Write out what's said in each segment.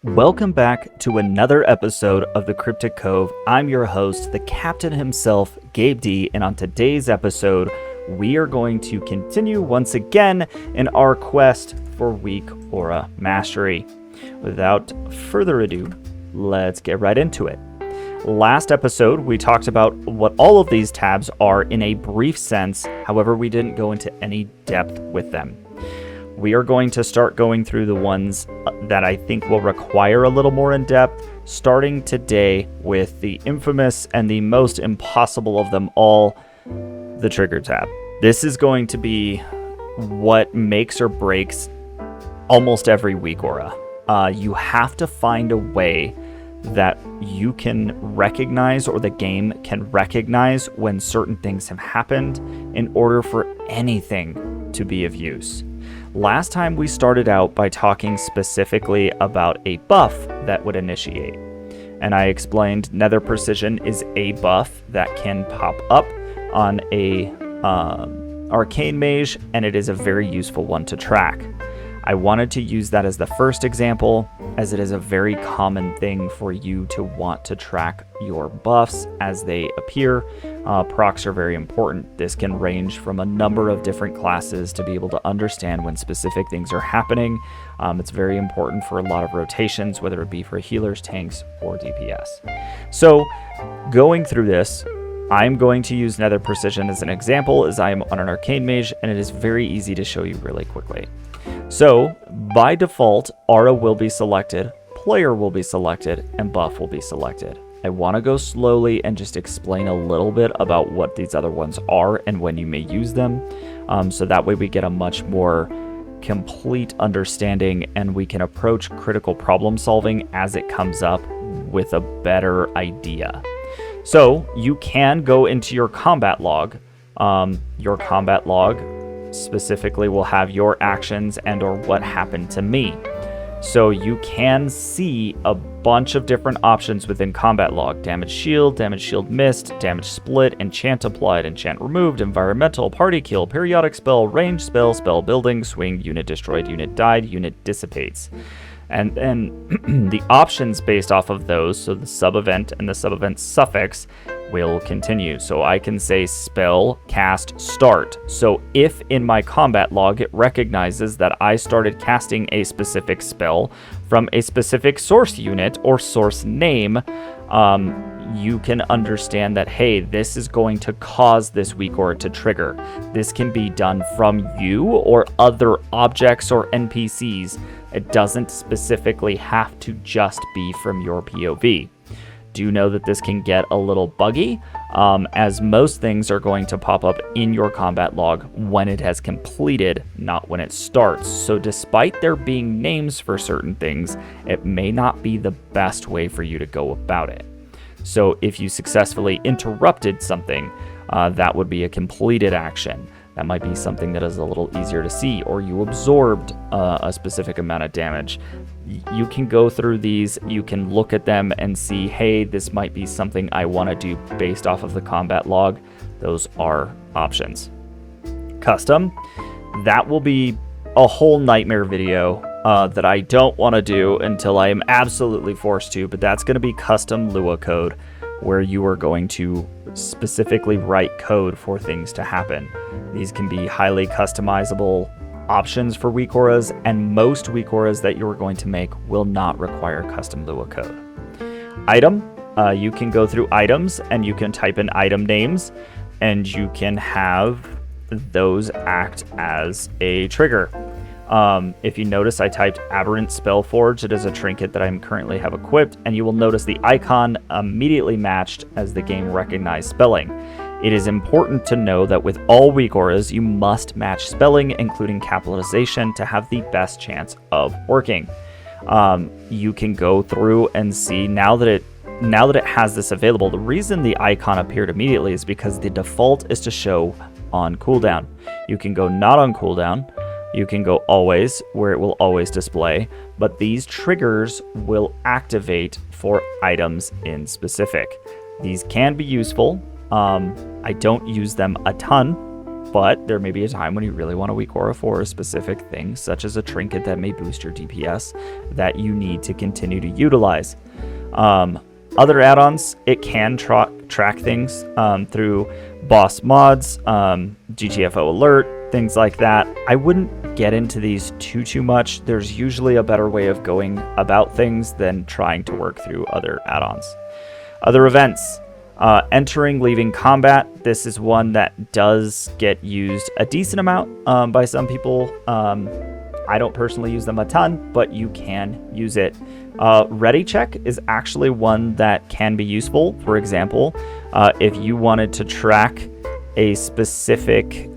Welcome back to another episode of the Cryptic Cove. I'm your host, the captain himself, Gabe D, and on today's episode, we are going to continue once again in our quest for WeakAura mastery. Without further ado, let's get right into it. Last episode, we talked about what all of these tabs are in a brief sense, however, we didn't go into any depth with them. We are going to start going through the ones that I think will require a little more in depth, starting today with the infamous and the most impossible of them all, the trigger tab. This is going to be what makes or breaks almost every WeakAura. You have to find a way that you can recognize, or the game can recognize, when certain things have happened in order for anything to be of use. Last time we started out by talking specifically about a buff that would initiate. And I explained Nether Precision is a buff that can pop up on a Arcane Mage, and it is a very useful one to track. I wanted to use that as the first example, as it is a very common thing for you to want to track your buffs as they appear. Procs are very important. This can range from a number of different classes to be able to understand when specific things are happening. It's very important for a lot of rotations, whether it be for healers, tanks, or DPS. So, going through this, I'm going to use Nether Precision as an example, as I am on an Arcane Mage, and it is very easy to show you really quickly. So, by default, Aura will be selected, Player will be selected, and Buff will be selected. I want to go slowly and just explain a little bit about what these other ones are and when you may use them, so that way we get a much more complete understanding and we can approach critical problem solving as it comes up with a better idea. So, you can go into your combat log. Your combat log specifically will have your actions and or what happened to me. So you can see a bunch of different options within combat log: damage shield missed, damage split, enchant applied, enchant removed, environmental, party kill, periodic spell, range spell, spell building, swing, unit destroyed, unit died, unit dissipates. And then the options based off of those, so the sub-event and the sub-event suffix, will continue. So I can say spell cast start. So if in my combat log it recognizes that I started casting a specific spell from a specific source unit or source name, you can understand that, hey, this is going to cause this WeakAura to trigger. This can be done from you or other objects or NPCs. It doesn't specifically have to just be from your POV. Do know that this can get a little buggy, as most things are going to pop up in your combat log when it has completed, not when it starts. So despite there being names for certain things, it may not be the best way for you to go about it. So if you successfully interrupted something, that would be a completed action. That might be something that is a little easier to see, or you absorbed a specific amount of damage. You can go through these, you can look at them and see, hey, this might be something I want to do based off of the combat log. Those are options. Custom, that will be a whole nightmare video that I don't want to do until I am absolutely forced to, but that's going to be custom Lua code, where you are going to specifically write code for things to happen. These can be highly customizable options for WeakAuras, and most WeakAuras that you're going to make will not require custom Lua code. Item, you can go through items and you can type in item names, and you can have those act as a trigger. If you notice, I typed Aberrant Spellforge. It is a trinket that I currently have equipped, and you will notice the icon immediately matched as the game recognized spelling. It is important to know that with all WeakAuras, you must match spelling, including capitalization, to have the best chance of working. You can go through and see now that it has this available. The reason the icon appeared immediately is because the default is to show on cooldown. You can go not on cooldown. You can go always, where it will always display, but these triggers will activate for items in specific. These can be useful. I don't use them a ton, but there may be a time when you really want a WeakAura for a specific thing, such as a trinket that may boost your DPS that you need to continue to utilize. Other add-ons, it can track things through boss mods, GTFO alert, things like that. I wouldn't get into these too much. There's usually a better way of going about things than trying to work through other add-ons. Other events, entering, leaving combat. This is one that does get used a decent amount by some people. I don't personally use them a ton, but you can use it. Ready check is actually one that can be useful. For example, if you wanted to track a specific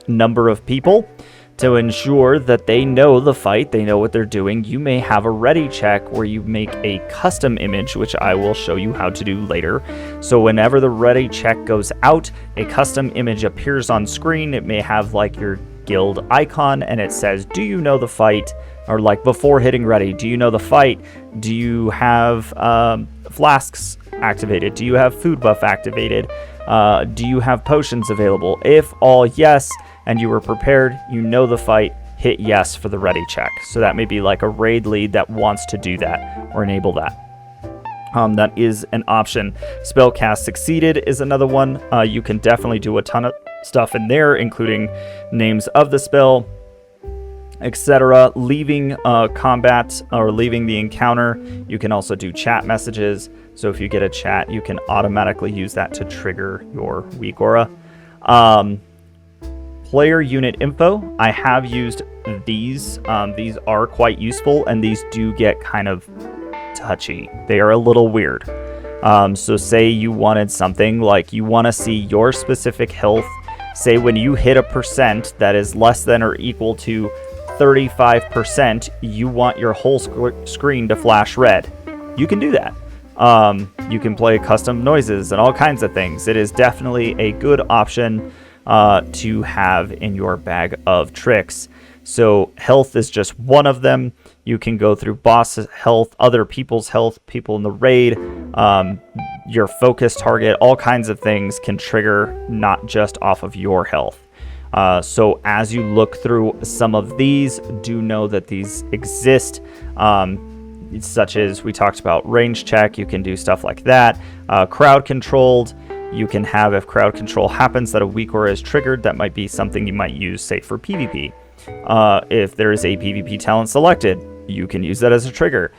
number of people to ensure that they know the fight, they know what they're doing, you may have a ready check where you make a custom image, which I will show you how to do later. So whenever the ready check goes out, a custom image appears on screen. It may have like your guild icon and it says, do you know the fight? Or like before hitting ready, do you know the fight? Do you have flasks activated? Do you have food buff activated? Do you have potions available? If all yes, and you were prepared, you know the fight, hit yes for the ready check. So that may be like a raid lead that wants to do that or enable that. That is an option. Spellcast succeeded is another one. You can definitely do a ton of stuff in there, including names of the spell, etc. Leaving combat or leaving the encounter, you can also do chat messages. So if you get a chat, you can automatically use that to trigger your WeakAura. Player unit info, I have used these. These are quite useful, and these do get kind of touchy. They are a little weird. So say you wanted something like you want to see your specific health. Say when you hit a percent that is less than or equal to 35%, you want your whole screen to flash red. You can do that. You can play custom noises and all kinds of things. It is definitely a good option to have in your bag of tricks. So health is just one of them. You can go through boss health, other people's health, people in the raid, your focus target, all kinds of things can trigger not just off of your health. So as you look through some of these, do know that these exist, such as we talked about range check. You can do stuff like that. Crowd controlled, you can have, if crowd control happens that a WeakAura is triggered, that might be something you might use, say, for PvP. If there is a PvP talent selected, you can use that as a trigger.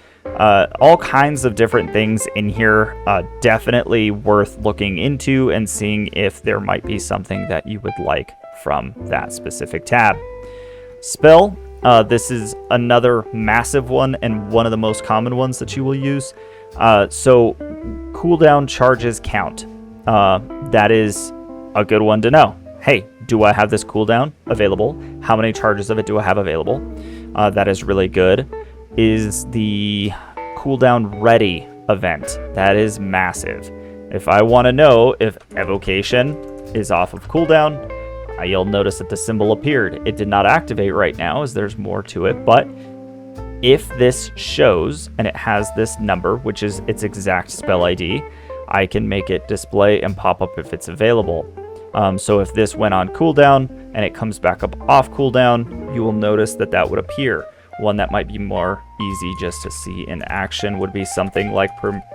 All kinds of different things in here, definitely worth looking into and seeing if there might be something that you would like from that specific tab. Spell, this is another massive one and one of the most common ones that you will use. So cooldown charges count. That is a good one to know. Hey, do I have this cooldown available? How many charges of it do I have available? That is really good. Is the cooldown ready event. That is massive. If I want to know if evocation is off of cooldown, you'll notice that the symbol appeared. It did not activate right now as there's more to it, but if this shows and it has this number, which is its exact spell ID, I can make it display and pop up if it's available. So if this went on cooldown and it comes back up off cooldown, you will notice that that would appear. One that might be more easy just to see in action would be something like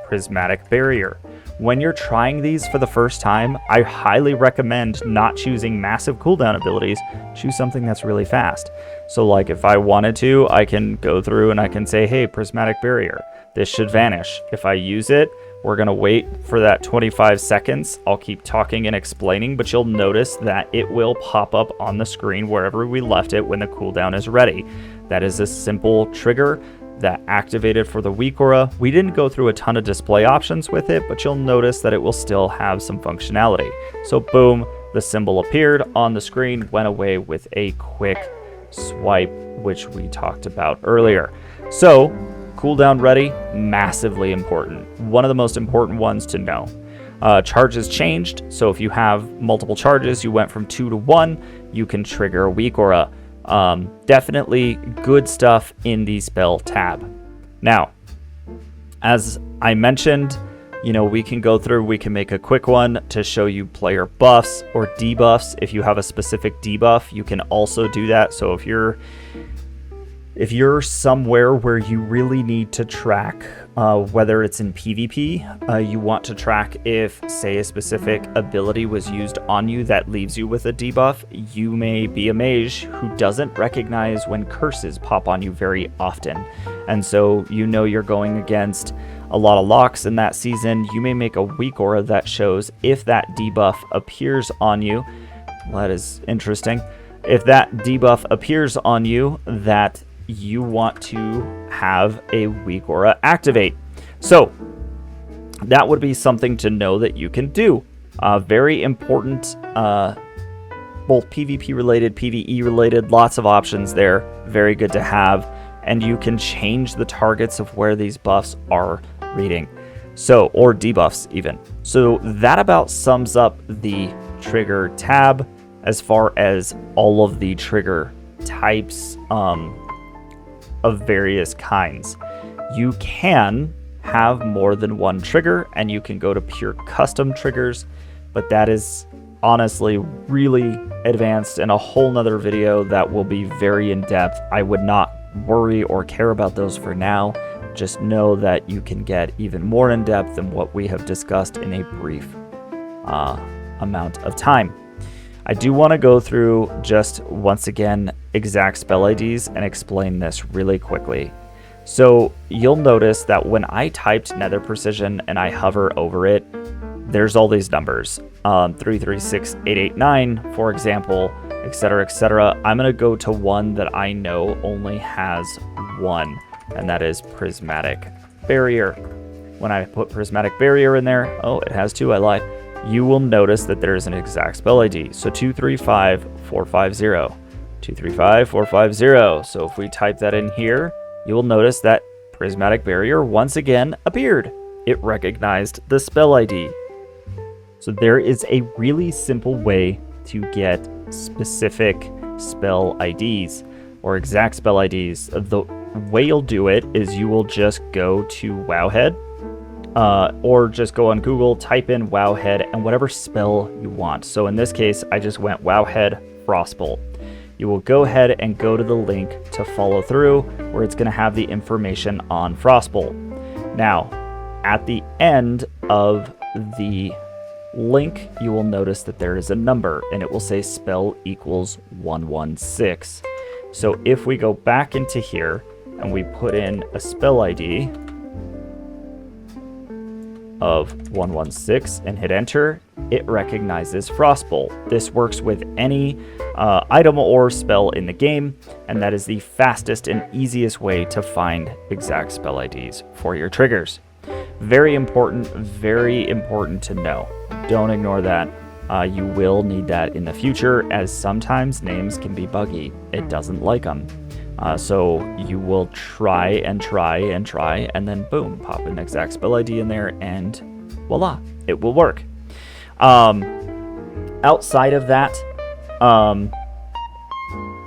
Prismatic Barrier. When you're trying these for the first time, I highly recommend not choosing massive cooldown abilities. Choose something that's really fast. So like if I wanted to, I can go through and I can say, hey, Prismatic Barrier, this should vanish. If I use it, we're going to wait for that 25 seconds. I'll keep talking and explaining, but you'll notice that it will pop up on the screen wherever we left it when the cooldown is ready. That is a simple trigger that activated for the WeakAura. We didn't go through a ton of display options with it, but you'll notice that it will still have some functionality. So boom, the symbol appeared on the screen, went away with a quick swipe, which we talked about earlier. So cooldown ready, massively important. One of the most important ones to know. Charges changed, so if you have multiple charges, you went from 2 to 1, you can trigger a WeakAura. Definitely good stuff in the spell tab. Now, as I mentioned, we can go through, we can make a quick one to show you player buffs or debuffs. If you have a specific debuff, you can also do that. So if you're somewhere where you really need to track, whether it's in PvP, you want to track if, say, a specific ability was used on you that leaves you with a debuff, you may be a mage who doesn't recognize when curses pop on you very often. And so you're going against a lot of locks in that season. You may make a WeakAura that shows if that debuff appears on you. Well, that is interesting. If that debuff appears on you, that you want to have a WeakAura activate. So that would be something to know that you can do. Very important, both PvP related, PvE related, lots of options there. Very good to have. And you can change the targets of where these buffs are reading. So, or debuffs even. So that about sums up the trigger tab as far as all of the trigger types, of various kinds. You can have more than one trigger, and you can go to pure custom triggers, but that is honestly really advanced in a whole nother video that will be very in-depth. I would not worry or care about those for now. Just know that you can get even more in-depth than what we have discussed in a brief amount of time. I do want to go through just once again exact spell IDs and explain this really quickly. So you'll notice that when I typed Nether Precision and I hover over it, there's all these numbers, 336889, for example, etc., etc. I'm going to go to one that I know only has one, and that is Prismatic Barrier. When I put Prismatic Barrier in there, oh, it has two, I lied. You will notice that there is an exact spell ID. So 235450. 235450. So if we type that in here, you will notice that Prismatic Barrier once again appeared. It recognized the spell ID. So there is a really simple way to get specific spell IDs or exact spell IDs. The way you'll do it is you will just go to Wowhead, or just go on Google, type in Wowhead and whatever spell you want. So in this case, I just went Wowhead Frostbolt. You will go ahead and go to the link to follow through where it's going to have the information on Frostbolt. Now, at the end of the link, you will notice that there is a number and it will say spell equals 116. So if we go back into here and we put in a spell ID of 116 and hit enter, it recognizes Frostbolt. This works with any item or spell in the game, and that is the fastest and easiest way to find exact spell IDs for your triggers. Very important to know. Don't ignore that. You will need that in the future, as sometimes names can be buggy. It doesn't like them. So you will try, and then boom, pop an exact spell ID in there, and voila, it will work. Outside of that,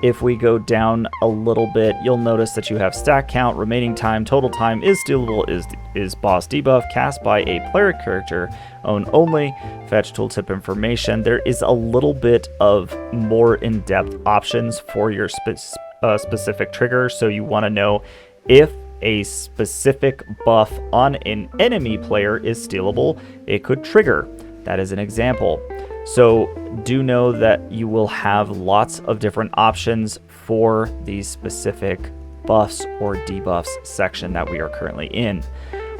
if we go down a little bit, you'll notice that you have stack count, remaining time, total time, is stealable, is boss debuff, cast by a player character, own only, fetch tooltip information. There is a little bit of more in-depth options for your specific trigger, so you want to know if a specific buff on an enemy player is stealable, it could trigger. That is an example. So do know that you will have lots of different options for these specific buffs or debuffs section that we are currently in.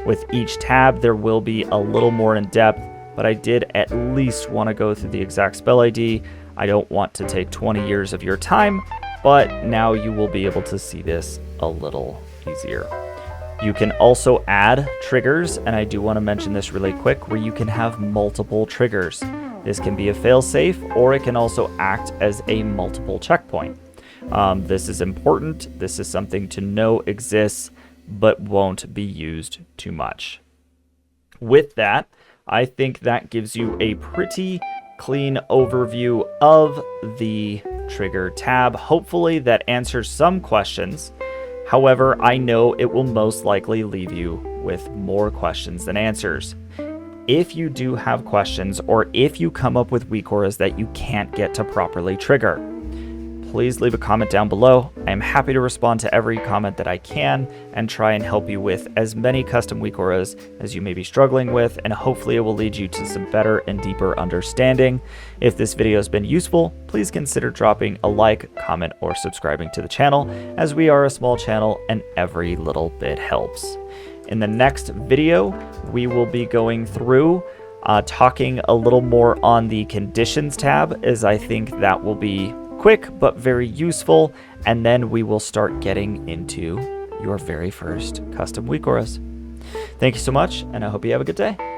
With each tab, there will be a little more in depth, but I did at least want to go through the exact spell ID. I don't want to take 20 years of your time, but now you will be able to see this a little easier. You can also add triggers, and I do want to mention this really quick, where you can have multiple triggers. This can be a failsafe, or it can also act as a multiple checkpoint. This is important. This is something to know exists, but won't be used too much. With that, I think that gives you a pretty clean overview of the trigger tab. Hopefully that answers some questions. However, I know it will most likely leave you with more questions than answers. if you do have questions or if you come up with WeakAuras that you can't get to properly trigger. Please leave a comment down below. I am happy to respond to every comment that I can and try and help you with as many custom WeakAuras as you may be struggling with, and hopefully it will lead you to some better and deeper understanding. If this video has been useful, please consider dropping a like, comment, or subscribing to the channel, as we are a small channel and every little bit helps. In the next video, we will be going through talking a little more on the conditions tab, as I think that will be quick but very useful, and then we will start getting into your very first custom WeakAuras. Thank you so much, and I hope you have a good day.